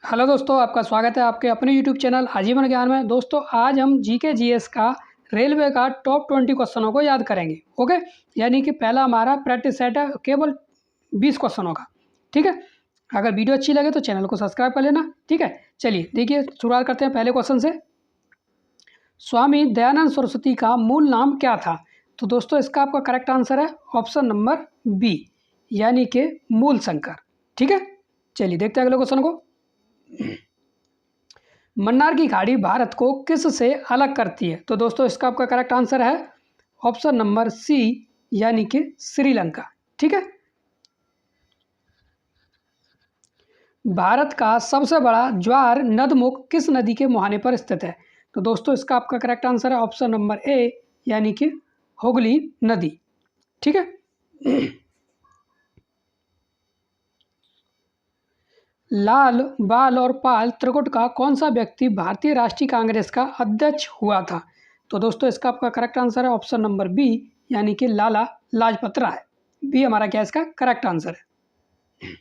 Hello दोस्तों, आपका स्वागत है आपके अपने यूट्यूब चैनल आजीवन ज्ञान में। दोस्तों आज हम जीके जीएस का रेलवे का टॉप 20 क्वेश्चनों को याद करेंगे। ओके, यानी कि पहला हमारा प्रैक्टिस सेट है केवल 20 क्वेश्चनों का। ठीक है, अगर वीडियो अच्छी लगे तो चैनल को सब्सक्राइब कर लेना। ठीक है, चलिए देखिए शुरुआत करते हैं पहले क्वेश्चन से। स्वामी दयानंद सरस्वती का मूल नाम क्या था? तो दोस्तों इसका आपका करेक्ट आंसर है ऑप्शन नंबर बी, यानी कि मूल शंकर। ठीक है, चलिए देखते हैं अगले क्वेश्चन को। मन्नार की खाड़ी भारत को किस से अलग करती है? तो दोस्तों इसका आपका करेक्ट आंसर है ऑप्शन नंबर सी, यानी कि श्रीलंका। ठीक है, भारत का सबसे बड़ा ज्वार नदमुख किस नदी के मुहाने पर स्थित है? तो दोस्तों इसका आपका करेक्ट आंसर है ऑप्शन नंबर ए, यानी कि हुगली नदी। ठीक है, लाल बाल और पाल त्रिकुट का कौन सा व्यक्ति भारतीय राष्ट्रीय कांग्रेस का अध्यक्ष हुआ था? तो दोस्तों इसका आपका करेक्ट आंसर है ऑप्शन नंबर बी, यानी कि लाला लाजपत राय। बी हमारा क्या इसका करेक्ट आंसर है।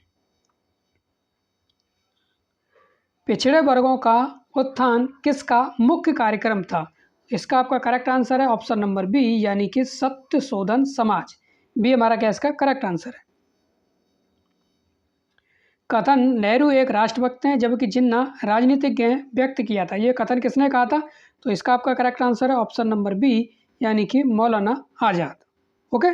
पिछड़े वर्गों का उत्थान किसका मुख्य कार्यक्रम था? इसका आपका करेक्ट आंसर है ऑप्शन नंबर बी, यानी कि सत्य शोधन समाज। बी हमारा क्या इसका करेक्ट आंसर है। कथन नेहरू एक राष्ट्रभक्त हैं जबकि जिन्ना राजनीतिज्ञ हैं व्यक्त किया था, ये कथन किसने कहा था? तो इसका आपका करेक्ट आंसर है ऑप्शन नंबर बी, यानी कि Maulana Azad. Okay,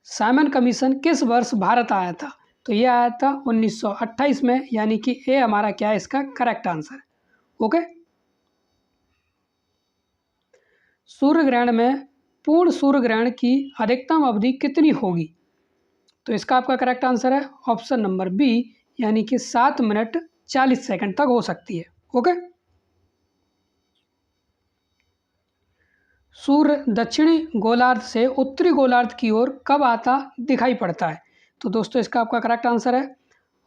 Simon commission किस वर्ष भारत आया था? तो ये आया था 1928 में, यानी कि ए हमारा क्या है इसका करेक्ट आंसर। ओके, सूर्य ग्रहण में पूर्ण सूर्य ग्रहण की अधिकतम अवधि कितनी होगी? तो इसका आपका करेक्ट आंसर है ऑप्शन नंबर बी, यानी कि 7 मिनट 40 सेकंड तक हो सकती है। ओके, सूर्य दक्षिणी गोलार्ध से उत्तरी गोलार्ध की ओर कब आता दिखाई पड़ता है? तो दोस्तों इसका आपका करेक्ट आंसर है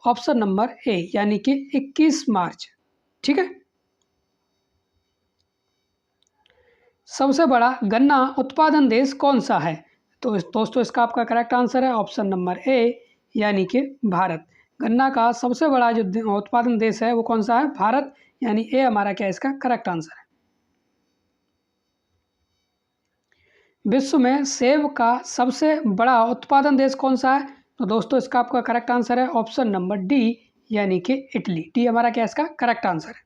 ऑप्शन नंबर ए, यानी कि 21 मार्च। ठीक है, सबसे बड़ा गन्ना उत्पादन देश कौन सा है? तो दोस्तों इसका आपका करेक्ट आंसर है ऑप्शन नंबर ए, यानी कि भारत। गन्ना का सबसे बड़ा जो उत्पादन देश है वो कौन सा है? भारत, यानी ए हमारा क्या इसका करेक्ट आंसर है। विश्व में सेब का सबसे बड़ा उत्पादन देश कौन सा है? तो दोस्तों इसका आपका करेक्ट आंसर है ऑप्शन नंबर डी, यानी कि इटली। डी हमारा क्या इसका करेक्ट आंसर है।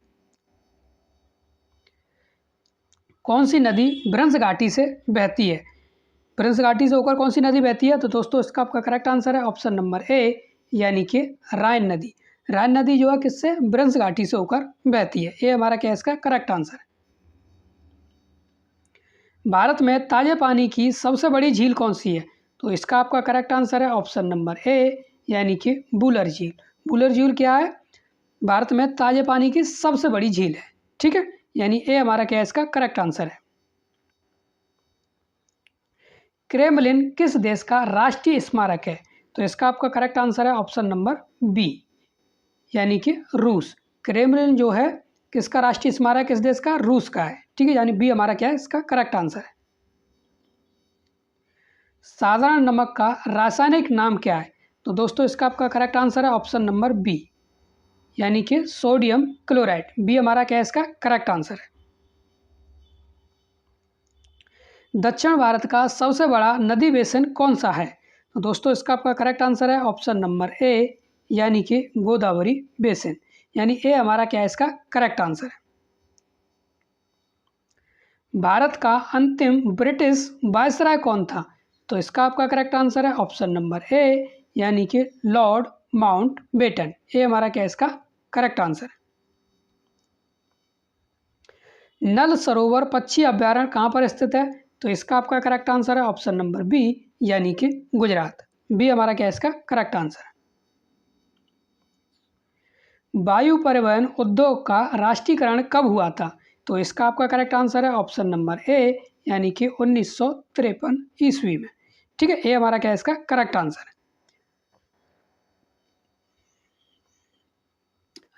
कौन सी नदी ब्रंश घाटी से बहती है? ब्रंश घाटी से होकर कौन सी नदी बहती है? तो दोस्तों इसका आपका करेक्ट आंसर है ऑप्शन नंबर ए, यानी कि राइन नदी। राइन नदी जो है किससे? ब्रंश घाटी से होकर बहती है। ए हमारा क्या इसका करेक्ट आंसर है। भारत में ताजे पानी की सबसे बड़ी झील कौन सी है? तो इसका आपका करेक्ट आंसर है ऑप्शन नंबर ए, यानी कि वूलर झील। वूलर झील क्या है? भारत में ताजे पानी की सबसे बड़ी झील है। ठीक है, यानी ए हमारा क्या इसका करेक्ट आंसर है। क्रेमलिन किस देश का राष्ट्रीय स्मारक है? तो इसका आपका करेक्ट आंसर है ऑप्शन नंबर बी, यानी कि रूस। क्रेमलिन जो है किसका राष्ट्रीय स्मारक? किस देश का? रूस का है। ठीक है, यानी बी हमारा क्या है इसका करेक्ट आंसर है। साधारण नमक का रासायनिक नाम क्या है? तो दोस्तों इसका आपका करेक्ट आंसर है ऑप्शन नंबर बी, यानी कि सोडियम क्लोराइड। बी हमारा क्या है इसका करेक्ट आंसर है। दक्षिण भारत का सबसे बड़ा नदी बेसिन कौन सा है? तो दोस्तों इसका आपका करेक्ट आंसर है ऑप्शन नंबर ए, यानी कि गोदावरी बेसिन। यानी ए हमारा क्या है इसका करेक्ट आंसर है। भारत का अंतिम ब्रिटिश वायसराय कौन था? तो इसका आपका करेक्ट आंसर है ऑप्शन नंबर ए, यानी कि लॉर्ड माउंट बेटन। ए हमारा क्या है इसका करेक्ट आंसर है। नल सरोवर पक्षी अभ्यारण्य कहाँ पर स्थित है? तो इसका आपका करेक्ट आंसर है ऑप्शन नंबर बी, यानी कि गुजरात। बी हमारा क्या है इसका करेक्ट आंसर है। वायु परिवहन उद्योग का राष्ट्रीयकरण कब हुआ था? तो इसका आपका करेक्ट आंसर है ऑप्शन नंबर ए, यानी कि 1953 ईस्वी में। ठीक है, ए हमारा क्या है इसका करेक्ट आंसर है।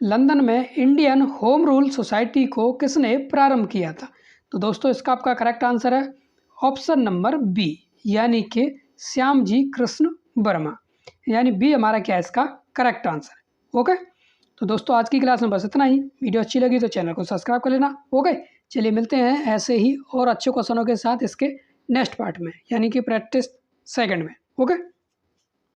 लंदन में इंडियन होम रूल सोसाइटी को किसने प्रारंभ किया था? तो दोस्तों इसका आपका करेक्ट आंसर है ऑप्शन नंबर बी, यानी कि श्यामजी कृष्ण वर्मा। यानी बी हमारा क्या है इसका करेक्ट आंसर। ओके, तो दोस्तों आज की क्लास में बस इतना ही। वीडियो अच्छी लगी तो चैनल को सब्सक्राइब कर लेना। ओके, चलिए मिलते हैं ऐसे ही और अच्छे क्वेश्चनों के साथ इसके नेक्स्ट पार्ट में, यानी कि प्रैक्टिस सेकंड में। ओके।